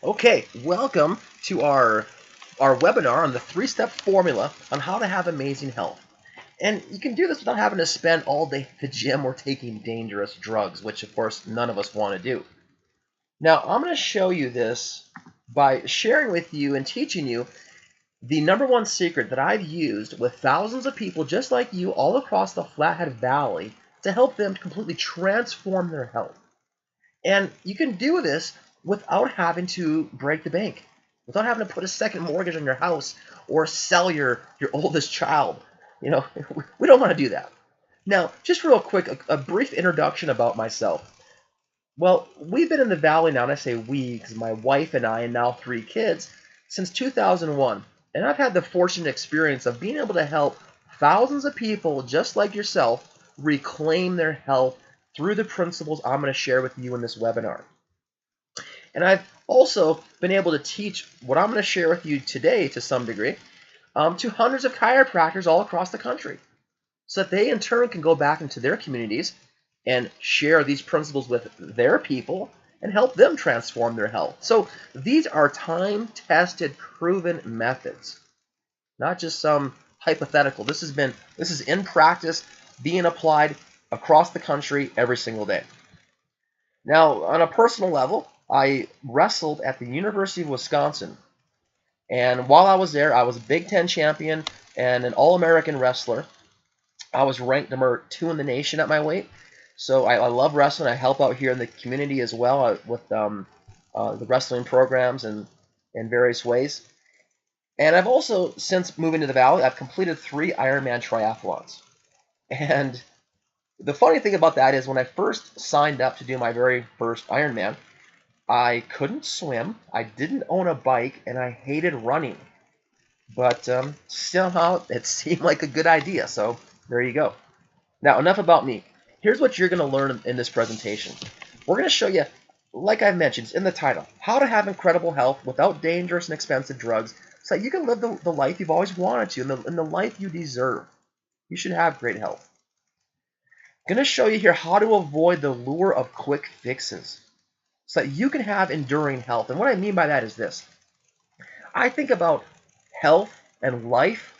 Okay, welcome to our webinar on the three-step formula on how to have amazing health. And you can do this without having to spend all day at the gym or taking dangerous drugs, which of course none of us want to do. Now, I'm going to show you this by sharing with you and teaching you the number one secret that I've used with thousands of people just like you all across the Flathead Valley to help them completely transform their health. And you can do this without having to break the bank, without having to put a second mortgage on your house or sell your oldest child. You know, we don't want to do that. Now, just real quick, a brief introduction about myself. Well, we've been in the Valley now, and I say we because my wife and I, and now 3 kids, since 2001. And I've had the fortunate experience of being able to help thousands of people just like yourself reclaim their health through the principles I'm going to share with you in this webinar. And I've also been able to teach what I'm going to share with you today to some degree to hundreds of chiropractors all across the country so that they in turn can go back into their communities and share these principles with their people and help them transform their health. So these are time-tested, proven methods, not just some hypothetical. This is in practice being applied across the country every single day. Now, on a personal level, I wrestled at the University of Wisconsin. And while I was there, I was a Big Ten champion and an All-American wrestler. I was ranked number 2 in the nation at my weight. So I love wrestling. I help out here in the community as well with the wrestling programs and in various ways. And I've also, since moving to the Valley, I've completed 3 Ironman triathlons. And the funny thing about that is when I first signed up to do my very first Ironman, I couldn't swim, I didn't own a bike, and I hated running. But somehow it seemed like a good idea, so there you go. Now, enough about me. Here's what you're going to learn in this presentation. We're going to show you, like I mentioned, it's in the title, how to have incredible health without dangerous and expensive drugs so that you can live the life you've always wanted to and the life you deserve. You should have great health. I'm going to show you here how to avoid the lure of quick fixes so that you can have enduring health. And what I mean by that is this. I think about health and life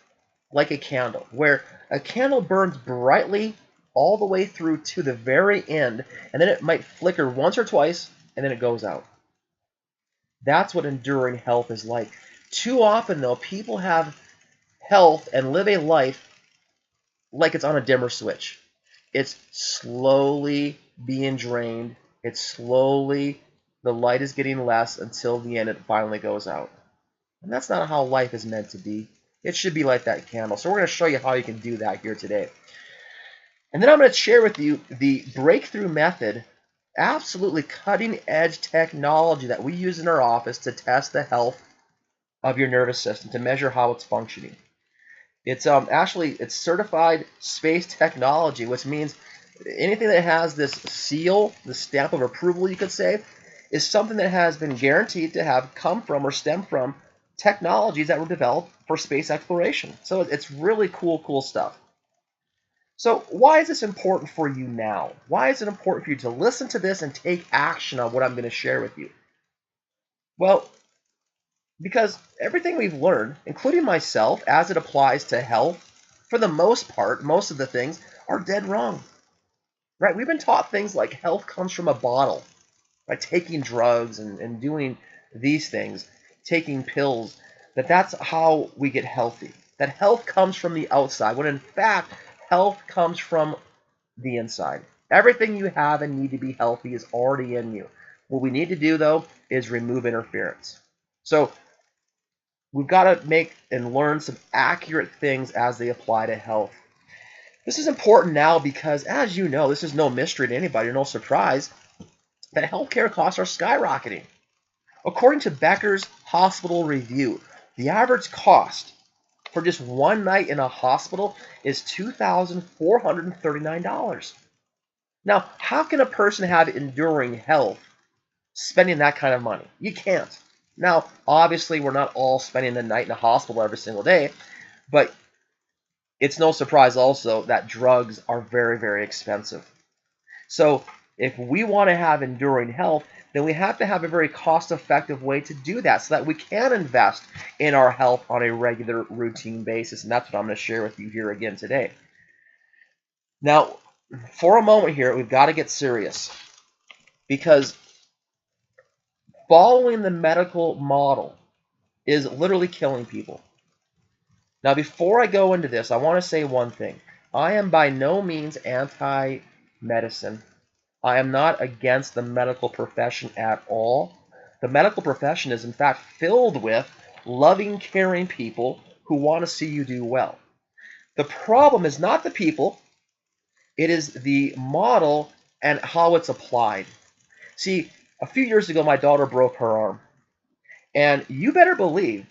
like a candle, where a candle burns brightly all the way through to the very end, and then it might flicker once or twice, and then it goes out. That's what enduring health is like. Too often, though, people have health and live a life like it's on a dimmer switch. It's slowly being drained. It's slowly, the light is getting less until the end it finally goes out. And that's not how life is meant to be. It should be like that candle. So we're going to show you how you can do that here today. And then I'm going to share with you the breakthrough method, absolutely cutting-edge technology that we use in our office to test the health of your nervous system, to measure how it's functioning. It's it's certified space technology, which means anything that has this seal, the stamp of approval, you could say, is something that has been guaranteed to have come from or stem from technologies that were developed for space exploration. So it's really cool stuff. So why is this important for you now? Why is it important for you to listen to this and take action on what I'm going to share with you? Well, because everything we've learned, including myself, as it applies to health, for the most part, most of the things are dead wrong. Right? We've been taught things like health comes from a bottle, by taking drugs and doing these things, taking pills, that's how we get healthy. That health comes from the outside, when in fact, health comes from the inside. Everything you have and need to be healthy is already in you. What we need to do, though, is remove interference. So we've got to make and learn some accurate things as they apply to health. This is important now because, as you know, this is no mystery to anybody, no surprise, that healthcare costs are skyrocketing. According to Becker's Hospital Review, the average cost for just one night in a hospital is $2,439. Now, how can a person have enduring health spending that kind of money? You can't. Now, obviously, we're not all spending the night in a hospital every single day, but it's no surprise also that drugs are very, very expensive. So if we want to have enduring health, then we have to have a very cost-effective way to do that so that we can invest in our health on a regular, routine basis. And that's what I'm going to share with you here again today. Now, for a moment here, we've got to get serious, because following the medical model is literally killing people. Now, before I go into this, I want to say one thing. I am by no means anti-medicine. I am not against the medical profession at all. The medical profession is, in fact, filled with loving, caring people who want to see you do well. The problem is not the people. It is the model and how it's applied. See, a few years ago, my daughter broke her arm. And you better believe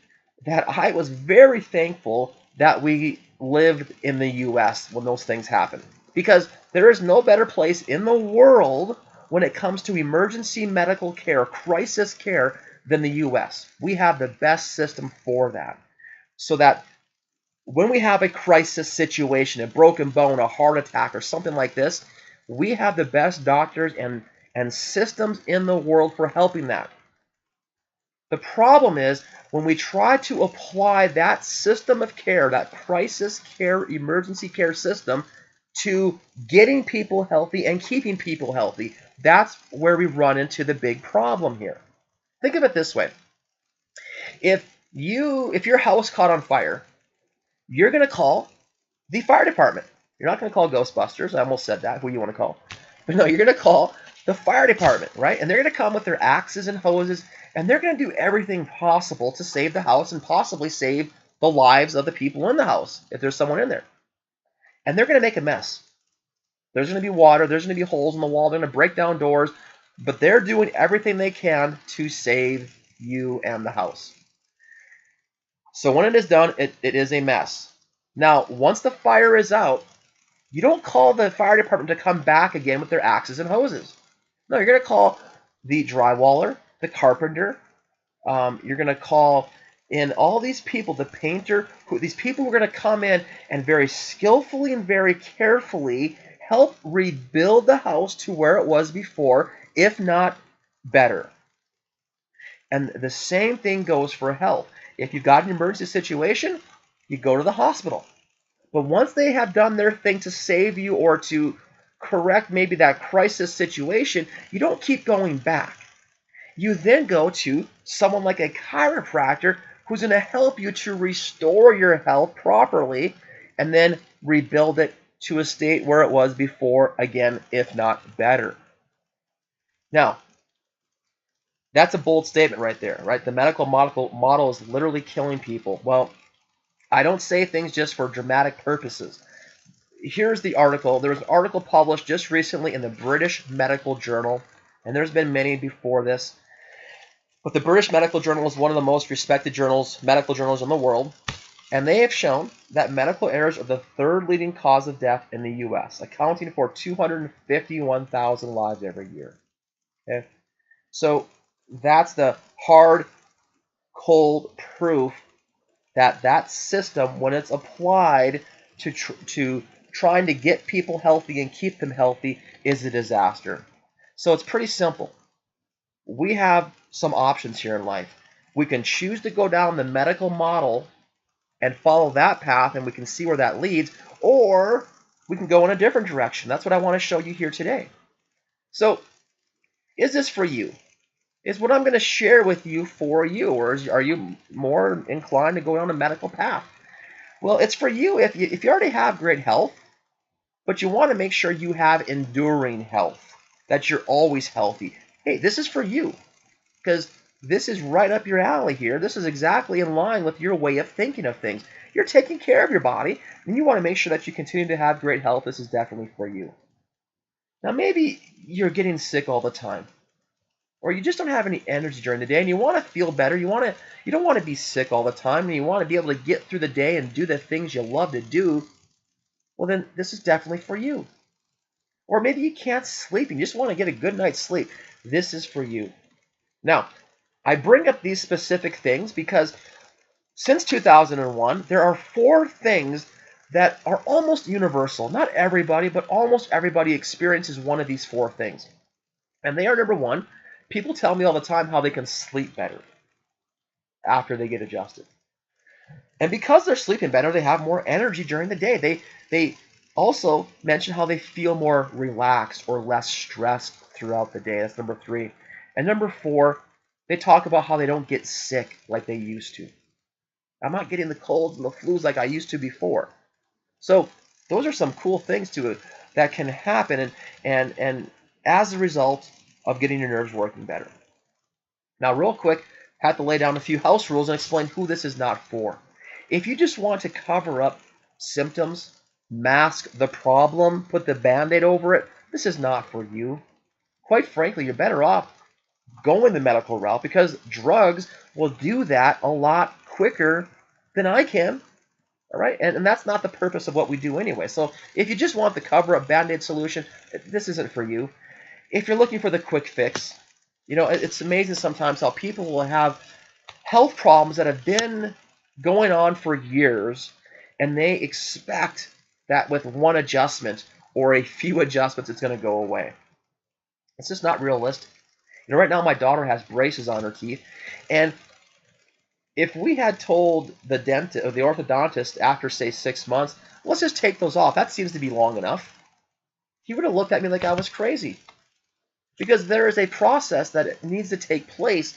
that I was very thankful that we lived in the U.S. when those things happened. Because there is no better place in the world when it comes to emergency medical care, crisis care, than the U.S. We have the best system for that. So that when we have a crisis situation, a broken bone, a heart attack, or something like this, we have the best doctors and systems in the world for helping that. The problem is when we try to apply that system of care, that crisis care, emergency care system, to getting people healthy and keeping people healthy, that's where we run into the big problem here. Think of it this way. If your house caught on fire, you're going to call the fire department. You're not going to call Ghostbusters. I almost said that, who you want to call. But no, you're going to call the fire department, right? And they're going to come with their axes and hoses, and they're going to do everything possible to save the house and possibly save the lives of the people in the house, if there's someone in there. And they're going to make a mess. There's going to be water. There's going to be holes in the wall. They're going to break down doors. But they're doing everything they can to save you and the house. So when it is done, it is a mess. Now, once the fire is out, you don't call the fire department to come back again with their axes and hoses. No, you're going to call the drywaller, the carpenter. You're going to call in all these people, the painter. These people who are going to come in and very skillfully and very carefully help rebuild the house to where it was before, if not better. And the same thing goes for health. If you've got an emergency situation, you go to the hospital. But once they have done their thing to save you or to correct maybe that crisis situation, you don't keep going back. You then go to someone like a chiropractor who's going to help you to restore your health properly and then rebuild it to a state where it was before, again, if not better. Now, that's a bold statement right there, right? The medical model is literally killing people. Well, I don't say things just for dramatic purposes. Here's the article. There was an article published just recently in the British Medical Journal, and there's been many before this. But the British Medical Journal is one of the most respected medical journals in the world, and they have shown that medical errors are the third leading cause of death in the U.S., accounting for 251,000 lives every year. Okay? So that's the hard, cold proof that that system, when it's applied to trying to get people healthy and keep them healthy, is a disaster. So it's pretty simple. We have some options here in life. We can choose to go down the medical model and follow that path, and we can see where that leads, or we can go in a different direction. That's what I want to show you here today. So, is this for you? Is what I'm going to share with you for you, or are you more inclined to go down a medical path? Well, it's for you if you already have great health, but you want to make sure you have enduring health, that you're always healthy. Hey, this is for you, because this is right up your alley here. This is exactly in line with your way of thinking of things. You're taking care of your body, and you want to make sure that you continue to have great health. This is definitely for you. Now, maybe you're getting sick all the time, or you just don't have any energy during the day, and you want to feel better. You don't want to be sick all the time, and you want to be able to get through the day and do the things you love to do. Well, then this is definitely for you. Or maybe you can't sleep and you just want to get a good night's sleep. This is for you. Now, I bring up these specific things because since 2001, there are 4 things that are almost universal. Not everybody, but almost everybody experiences one of these 4 things. And they are, number 1, People tell me all the time how they can sleep better after they get adjusted. And because they're sleeping better, they have more energy during the day. They also mention how they feel more relaxed or less stressed throughout the day. That's number 3. And number 4, they talk about how they don't get sick like they used to. I'm not getting the colds and the flus like I used to before. So those are some cool things to it that can happen and as a result of getting your nerves working better. Now, real quick, I have to lay down a few house rules and explain who this is not for. If you just want to cover up symptoms, mask the problem, put the Band-Aid over it, this is not for you. Quite frankly, you're better off going the medical route because drugs will do that a lot quicker than I can. All right, and that's not the purpose of what we do anyway. So if you just want the cover-up Band-Aid solution, this isn't for you. If you're looking for the quick fix, you know, it's amazing sometimes how people will have health problems that have been going on for years, and they expect that with one adjustment or a few adjustments, it's going to go away. It's just not realistic. You know, right now my daughter has braces on her teeth, and if we had told the dentist or the orthodontist after, say, 6 months, let's just take those off, that seems to be long enough, he would have looked at me like I was crazy. Because there is a process that needs to take place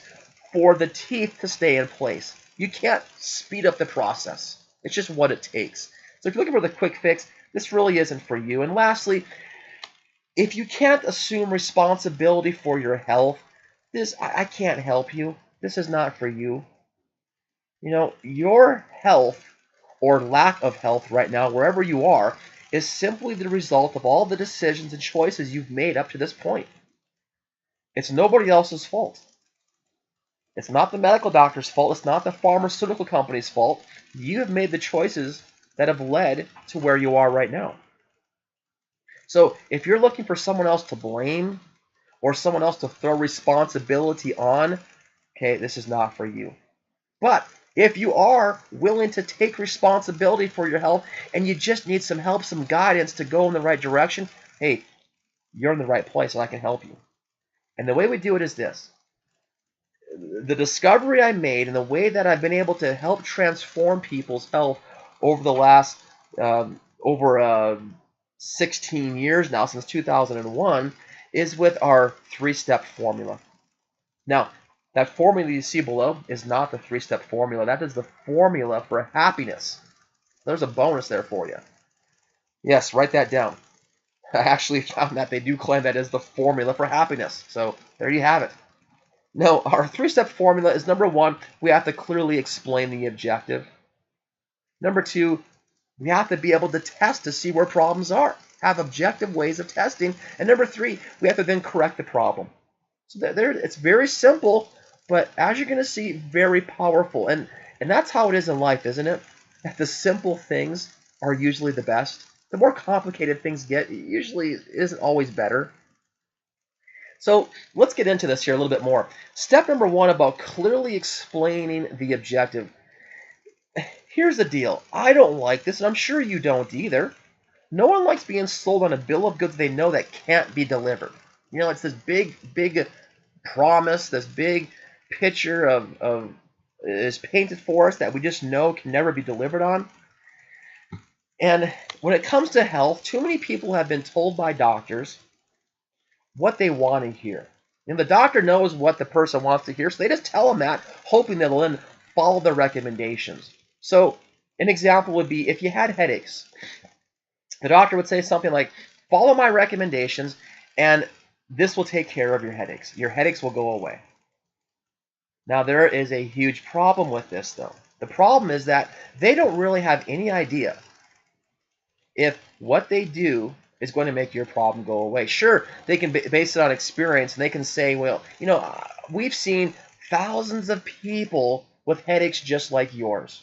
for the teeth to stay in place. You can't speed up the process. It's just what it takes. So if you're looking for the quick fix, this really isn't for you. And lastly, if you can't assume responsibility for your health, I can't help you. This is not for you. You know, your health or lack of health right now, wherever you are, is simply the result of all the decisions and choices you've made up to this point. It's nobody else's fault. It's not the medical doctor's fault. It's not the pharmaceutical company's fault. You have made the choices that have led to where you are right now. So if you're looking for someone else to blame or someone else to throw responsibility on, okay, this is not for you. But if you are willing to take responsibility for your health and you just need some help, some guidance to go in the right direction, hey, you're in the right place and I can help you. And the way we do it is this. The discovery I made and the way that I've been able to help transform people's health over the last 16 years now, since 2001, is with our 3-step formula. Now, that formula you see below is not the 3-step formula. That is the formula for happiness. There's a bonus there for you. Yes, write that down. I actually found that they do claim that is the formula for happiness. So there you have it. Now, our 3-step formula is number 1, we have to clearly explain the objective. Number 2, we have to be able to test to see where problems are, have objective ways of testing. And number 3, we have to then correct the problem. So it's very simple, but as you're going to see, very powerful. And that's how it is in life, isn't it? That the simple things are usually the best. The more complicated things get, it usually isn't always better. So let's get into this here a little bit more. Step number 1 about clearly explaining the objective. Here's the deal. I don't like this, and I'm sure you don't either. No one likes being sold on a bill of goods they know that can't be delivered. You know, it's this big promise, this big picture of is painted for us that we just know can never be delivered on. And when it comes to health, too many people have been told by doctors what they want to hear. And the doctor knows what the person wants to hear, so they just tell them that, hoping they'll then follow their recommendations. So an example would be if you had headaches, the doctor would say something like, follow my recommendations, and this will take care of your headaches. Your headaches will go away. Now, there is a huge problem with this, though. The problem is that they don't really have any idea if what they do is going to make your problem go away. Sure, they can base it on experience, and they can say, well, you know, we've seen thousands of people with headaches just like yours,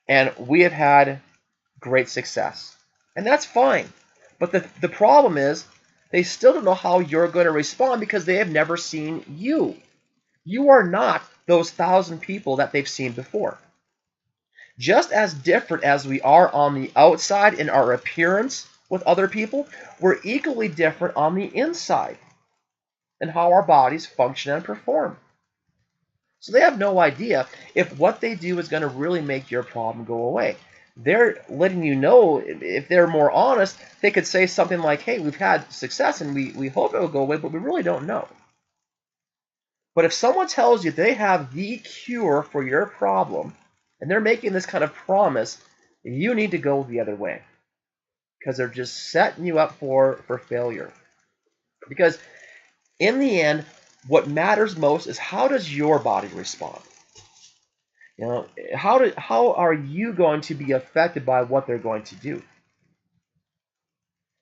and we have had great success. And that's fine. But the problem is they still don't know how you're going to respond because they have never seen you. You are not those 1,000 people that they've seen before. Just as different as we are on the outside in our appearance with other people, we're equally different on the inside. and how our bodies function and perform. So they have no idea if what they do is going to really make your problem go away. They're letting you know, if they're more honest, they could say something like, hey, we've had success and we hope it will go away, but we really don't know. But if someone tells you they have the cure for your problem, and they're making this kind of promise, you need to go the other way, because they're just setting you up for failure. Because in the end, what matters most is, how does your body respond? You know, how are you going to be affected by what they're going to do?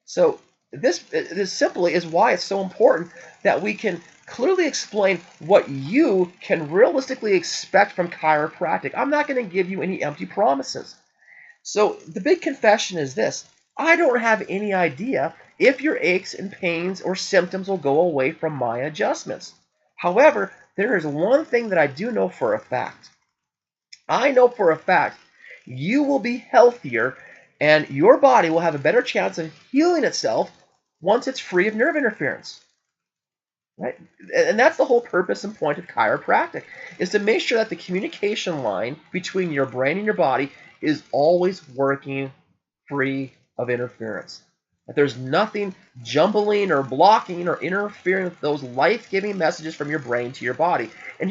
So this simply is why it's so important that we can clearly explain what you can realistically expect from chiropractic. I'm not going to give you any empty promises. So the big confession is this: I don't have any idea if your aches and pains or symptoms will go away from my adjustments. However, there is one thing that I do know for a fact. I know for a fact you will be healthier and your body will have a better chance of healing itself once it's free of nerve interference. Right? And that's the whole purpose and point of chiropractic, is to make sure that the communication line between your brain and your body is always working free of interference. That there's nothing jumbling or blocking or interfering with those life-giving messages from your brain to your body. And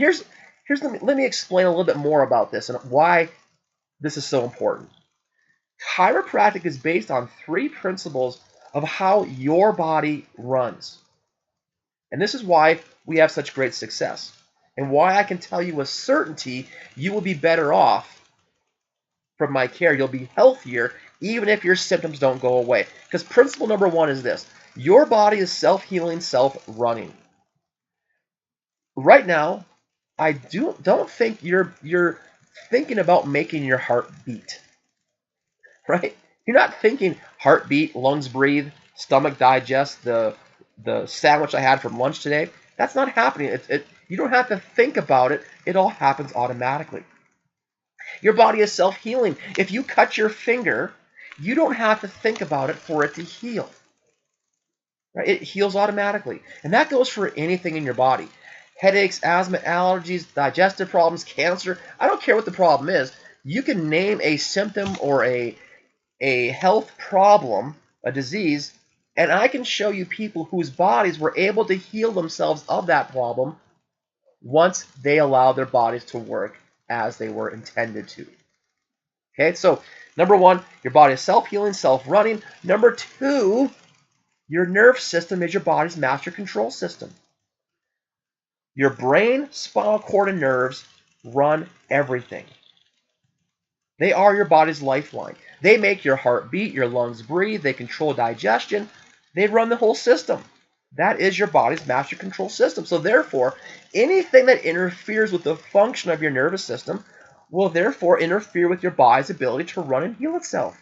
let me explain a little bit more about this and why this is so important. Chiropractic is based on 3 principles of how your body runs. And this is why we have such great success, and why I can tell you with certainty you will be better off from my care. You'll be healthier even if your symptoms don't go away. Because principle number 1 is this: your body is self-healing, self-running. Right now, I don't think you're thinking about making your heart beat. Right? You're not thinking heartbeat, lungs breathe, stomach digest, the sandwich I had from lunch today. That's not happening. You don't have to think about it. It all happens automatically. Your body is self-healing. If you cut your finger, you don't have to think about it for it to heal. Right? It heals automatically. And that goes for anything in your body. Headaches, asthma, allergies, digestive problems, cancer. I don't care what the problem is. You can name a symptom or a health problem, a disease, and I can show you people whose bodies were able to heal themselves of that problem once they allowed their bodies to work as they were intended to. Okay, so number 1, your body is self-healing, self-running. Number 2, your nerve system is your body's master control system. Your brain, spinal cord, and nerves run everything. They are your body's lifeline. They make your heart beat, your lungs breathe, they control digestion, they run the whole system. That is your body's master control system. So therefore, anything that interferes with the function of your nervous system will therefore interfere with your body's ability to run and heal itself.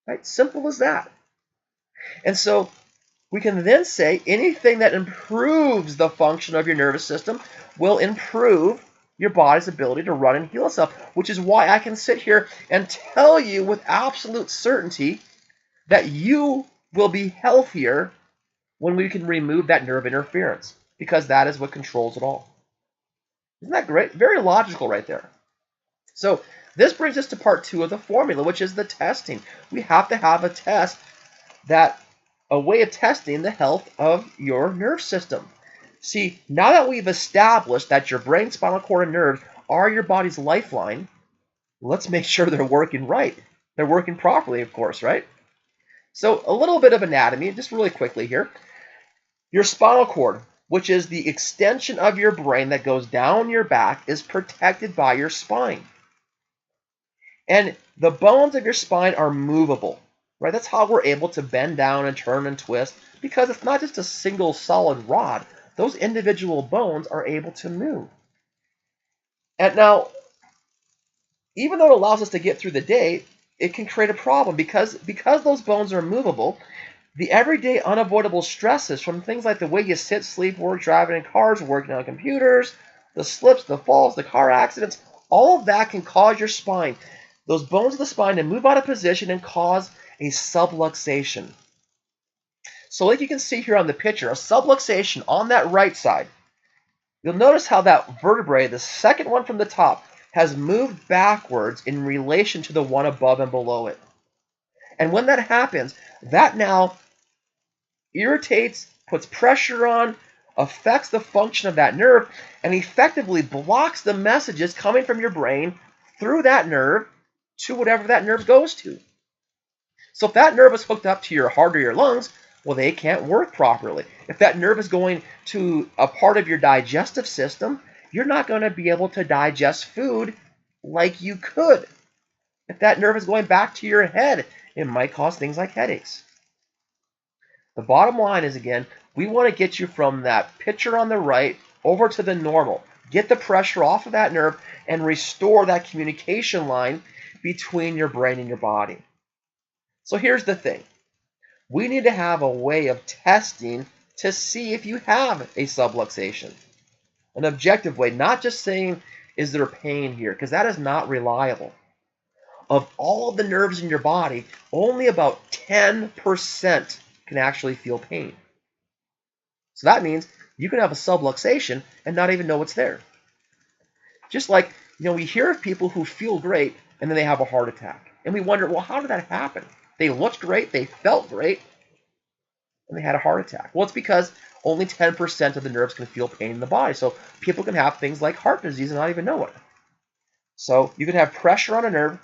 Right? Simple as that. And so we can then say anything that improves the function of your nervous system will improve your body's ability to run and heal itself, which is why I can sit here and tell you with absolute certainty that you will be healthier when we can remove that nerve interference, because that is what controls it all. Isn't that great? Very logical right there. So this brings us to part 2 of the formula, which is the testing. We have to have a way of testing the health of your nerve system. See, now that we've established that your brain, spinal cord, and nerves are your body's lifeline, let's make sure they're working right. They're working properly, of course, right? So a little bit of anatomy, just really quickly here. Your spinal cord, which is the extension of your brain that goes down your back, is protected by your spine. And the bones of your spine are movable. Right? That's how we're able to bend down and turn and twist, because it's not just a single solid rod. Those individual bones are able to move. And now, even though it allows us to get through the day, it can create a problem because those bones are movable. The everyday unavoidable stresses from things like the way you sit, sleep, work, driving in cars, working on computers, the slips, the falls, the car accidents, all of that can cause your spine, those bones of the spine, to move out of position and cause a subluxation. So like you can see here on the picture, a subluxation on that right side, you'll notice how that vertebrae, the second one from the top, has moved backwards in relation to the one above and below it. And when that happens, that now irritates, puts pressure on, affects the function of that nerve, and effectively blocks the messages coming from your brain through that nerve to whatever that nerve goes to. So if that nerve is hooked up to your heart or your lungs, well, they can't work properly. If that nerve is going to a part of your digestive system, you're not going to be able to digest food like you could. If that nerve is going back to your head, it might cause things like headaches. The bottom line is, again, we want to get you from that picture on the right over to the normal. Get the pressure off of that nerve and restore that communication line between your brain and your body. So here's the thing. We need to have a way of testing to see if you have a subluxation. An objective way, not just saying, is there pain here? Because that is not reliable. Of all of the nerves in your body, only about 10% can actually feel pain. So that means you can have a subluxation and not even know it's there. Just like, we hear of people who feel great and then they have a heart attack. And we wonder, well, how did that happen? They looked great, they felt great, and they had a heart attack. Well, it's because only 10% of the nerves can feel pain in the body. So people can have things like heart disease and not even know it. So you can have pressure on a nerve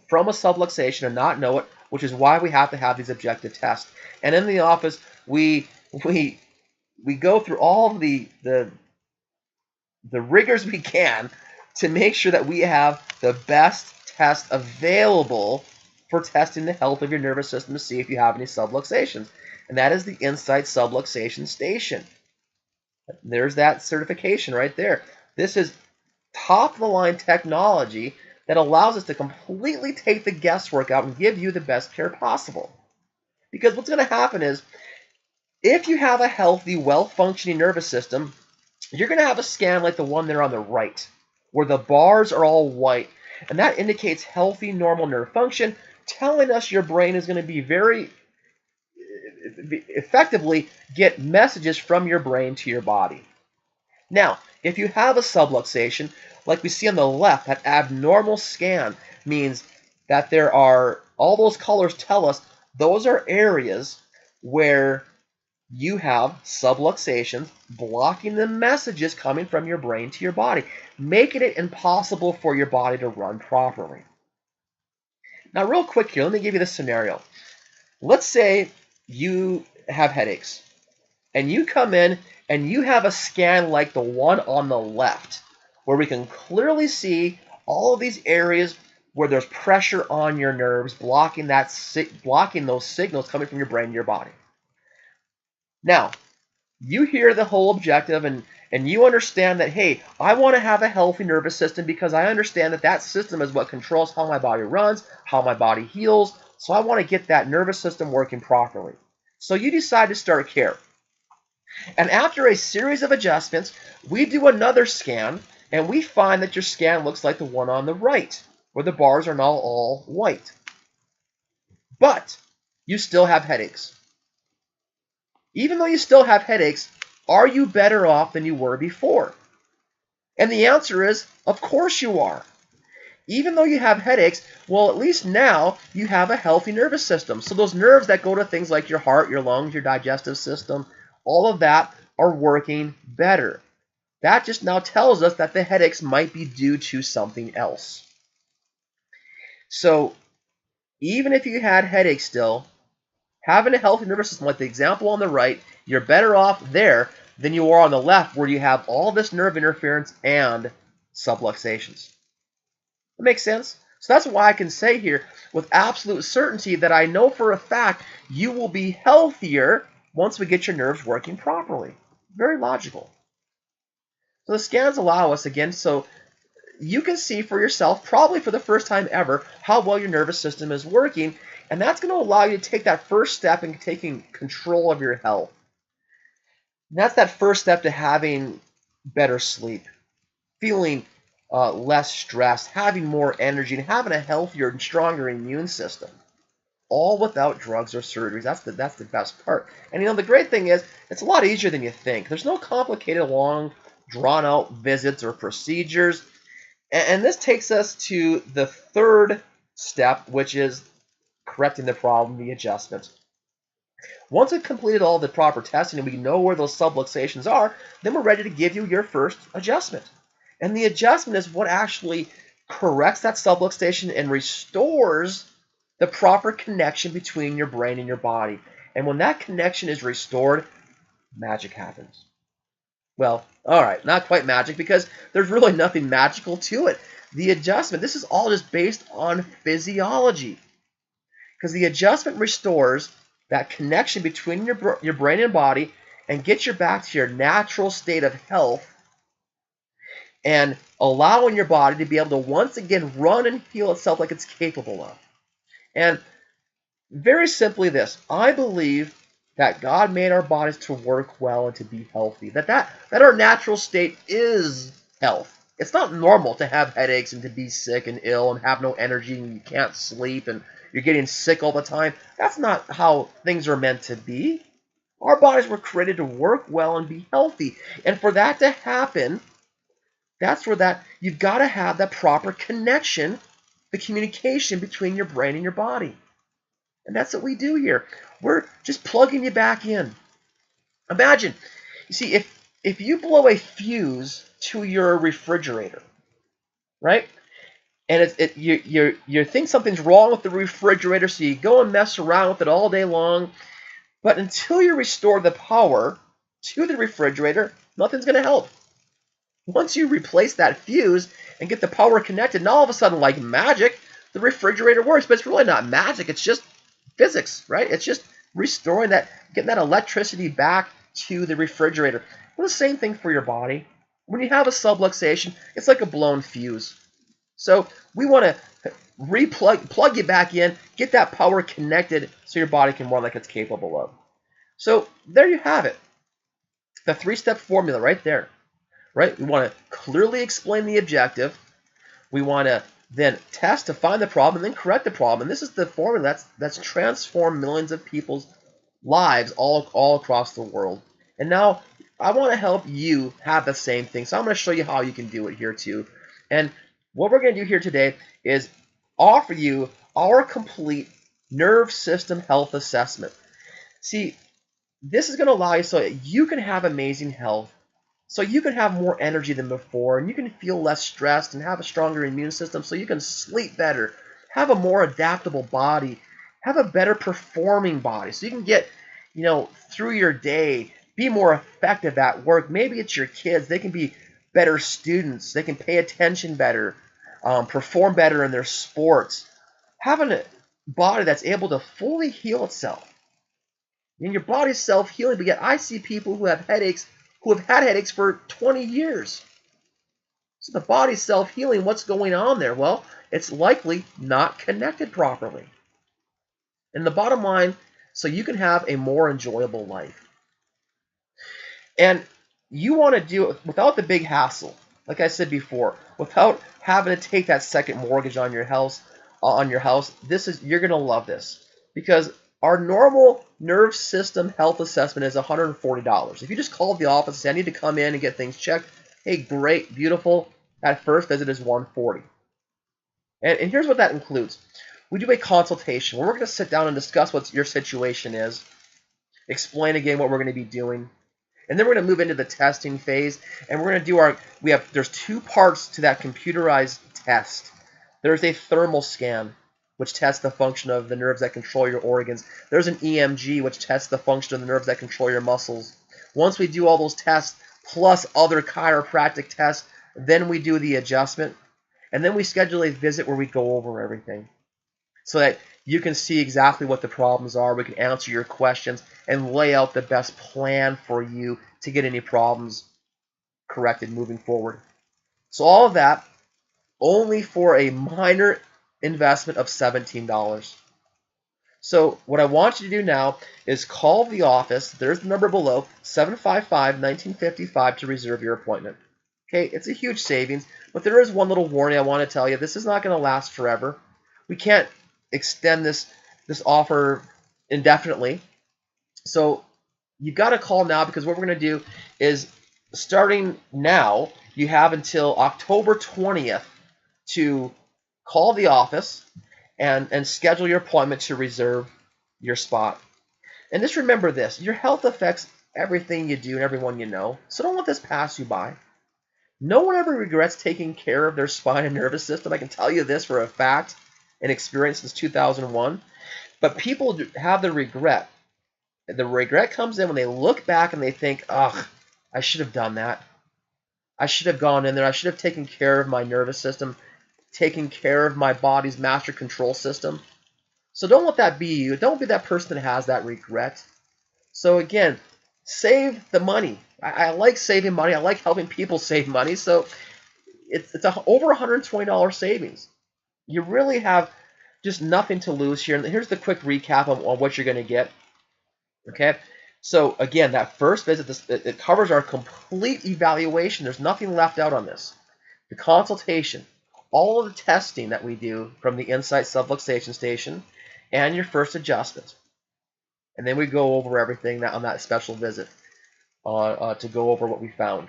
from a subluxation and not know it, which is why we have to have these objective tests. And in the office, we go through all of the rigors we can to make sure that we have the best test available for testing the health of your nervous system to see if you have any subluxations. And that is the Insight Subluxation Station. There's that certification right there. This is top-of-the-line technology that allows us to completely take the guesswork out and give you the best care possible. Because what's going to happen is, if you have a healthy, well-functioning nervous system, you're going to have a scan like the one there on the right, where the bars are all white. And that indicates healthy, normal nerve function, telling us your brain is going to be very effectively get messages from your brain to your body. Now, if you have a subluxation, like we see on the left, that abnormal scan means that there are, all those colors tell us those are areas where you have subluxations blocking the messages coming from your brain to your body, making it impossible for your body to run properly. Now, real quick here, let me give you this scenario. Let's say you have headaches, and you come in and you have a scan like the one on the left, where we can clearly see all of these areas where there's pressure on your nerves, blocking those signals coming from your brain to your body. Now, you hear the whole objective and you understand that, hey, I want to have a healthy nervous system because I understand that that system is what controls how my body runs, how my body heals, so I want to get that nervous system working properly. So you decide to start care. And after a series of adjustments, we do another scan, and we find that your scan looks like the one on the right, where the bars are now all white. But you still have headaches. Even though you still have headaches, are you better off than you were before? And the answer is, of course you are. Even though you have headaches, well, at least now you have a healthy nervous system. So those nerves that go to things like your heart, your lungs, your digestive system, all of that are working better. That just now tells us that the headaches might be due to something else. So even if you had headaches still, having a healthy nervous system, like the example on the right, you're better off there than you are on the left, where you have all this nerve interference and subluxations. That makes sense? So that's why I can say here with absolute certainty that I know for a fact you will be healthier once we get your nerves working properly. Very logical. So the scans allow us, again, so you can see for yourself, probably for the first time ever, how well your nervous system is working, and that's going to allow you to take that first step in taking control of your health. And that's that first step to having better sleep, feeling less stressed, having more energy, and having a healthier and stronger immune system. all without drugs or surgeries. That's the best part. And the great thing is, it's a lot easier than you think. There's no complicated, long, drawn-out visits or procedures. And this takes us to the third step, which is correcting the problem, the adjustment. Once we've completed all the proper testing and we know where those subluxations are, then we're ready to give you your first adjustment. And the adjustment is what actually corrects that subluxation and restores the proper connection between your brain and your body. And when that connection is restored, magic happens. Well, all right, not quite magic, because there's really nothing magical to it. The adjustment, this is all just based on physiology. Because the adjustment restores that connection between your brain and body and gets you back to your natural state of health and allowing your body to be able to once again run and heal itself like it's capable of. And very simply this, I believe that God made our bodies to work well and to be healthy. That our natural state is health. It's not normal to have headaches and to be sick and ill and have no energy and you can't sleep and you're getting sick all the time. That's not how things are meant to be. Our bodies were created to work well and be healthy. And for that to happen, that's where you've got to have that proper connection, the communication between your brain and your body. And that's what we do here. We're just plugging you back in. Imagine, you see, if you blow a fuse to your refrigerator, right? And you think something's wrong with the refrigerator, so you go and mess around with it all day long. But until you restore the power to the refrigerator, nothing's going to help. Once you replace that fuse and get the power connected, now all of a sudden, like magic, the refrigerator works. But it's really not magic. It's just physics, right? It's just restoring that, getting that electricity back to the refrigerator. Well, the same thing for your body. When you have a subluxation, it's like a blown fuse. So we want to plug you back in, get that power connected so your body can run like it's capable of. So there you have it. The three-step formula right there. Right? We want to clearly explain the objective. We want to then test to find the problem and then correct the problem. And this is the formula that's transformed millions of people's lives all across the world. And now I want to help you have the same thing. So I'm going to show you how you can do it here too. And what we're going to do here today is offer you our complete nerve system health assessment. See, this is going to allow you so that you can have amazing health, so you can have more energy than before, and you can feel less stressed and have a stronger immune system, so you can sleep better, have a more adaptable body, have a better performing body, so you can get, through your day, be more effective at work. Maybe it's your kids. They can be better students. They can pay attention better, perform better in their sports. Having a body that's able to fully heal itself. And your body's self-healing, but yet I see people who have headaches, who have had headaches for 20 years. So the body's self-healing, what's going on there? Well, it's likely not connected properly. And the bottom line, so you can have a more enjoyable life. And you want to do it without the big hassle, like I said before, without having to take that second mortgage on your house. You're going to love this, because our normal nerve system health assessment is $140. If you just call the office and say, I need to come in and get things checked, hey, great, beautiful. That first visit is $140. And here's what that includes. We do a consultation where we're going to sit down and discuss what your situation is, explain again what we're going to be doing, and then we're going to move into the testing phase, and we're going to do there's two parts to that computerized test. There's a thermal scan, which tests the function of the nerves that control your organs. There's an EMG, which tests the function of the nerves that control your muscles. Once we do all those tests, plus other chiropractic tests, then we do the adjustment. And then we schedule a visit where we go over everything, so that you can see exactly what the problems are. We can answer your questions and lay out the best plan for you to get any problems corrected moving forward. So all of that only for a minor investment of $17. So what I want you to do now is call the office. There's the number below, 755-1955, to reserve your appointment. Okay, it's a huge savings, but there is one little warning I want to tell you. This is not going to last forever. We can't extend this, this offer indefinitely. So you got to call now, because what we're going to do is, starting now, you have until October 20th to call the office and schedule your appointment to reserve your spot. And just remember this: your health affects everything you do and everyone you know. So don't let this pass you by. No one ever regrets taking care of their spine and nervous system. I can tell you this for a fact and experience since 2001. But people have the regret. The regret comes in when they look back and they think, ugh, I should have done that. I should have gone in there. I should have taken care of my nervous system, taken care of my body's master control system. So don't let that be you. Don't be that person that has that regret. So again, save the money. I like saving money. I like helping people save money. So it's over $120 savings. You really have just nothing to lose here. And here's the quick recap on what you're going to get. Okay, so again, that first visit, it covers our complete evaluation. There's nothing left out on this. The consultation, all of the testing that we do from the Insight Subluxation Station, and your first adjustment. And then we go over everything on that special visit to go over what we found.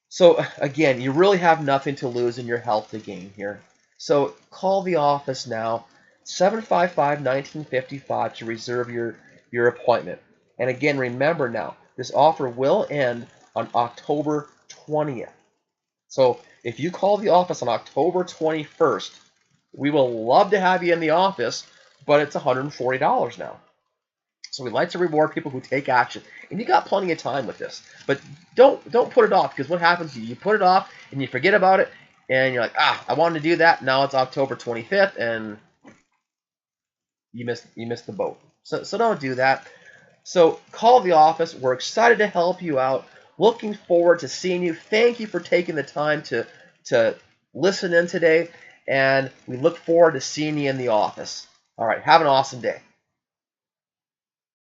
So again, you really have nothing to lose and your health to gain here. So call the office now, 755-1955, to reserve your appointment. And again, remember now, this offer will end on October 20th. So if you call the office on October 21st, we will love to have you in the office, but it's $140 now. So we like to reward people who take action. And you got plenty of time with this. But don't put it off, because what happens, you put it off and you forget about it, and you're like, I wanted to do that. Now it's October 25th, and you missed the boat. So don't do that. So call the office. We're excited to help you out. Looking forward to seeing you. Thank you for taking the time to listen in today, and we look forward to seeing you in the office. All right, have an awesome day.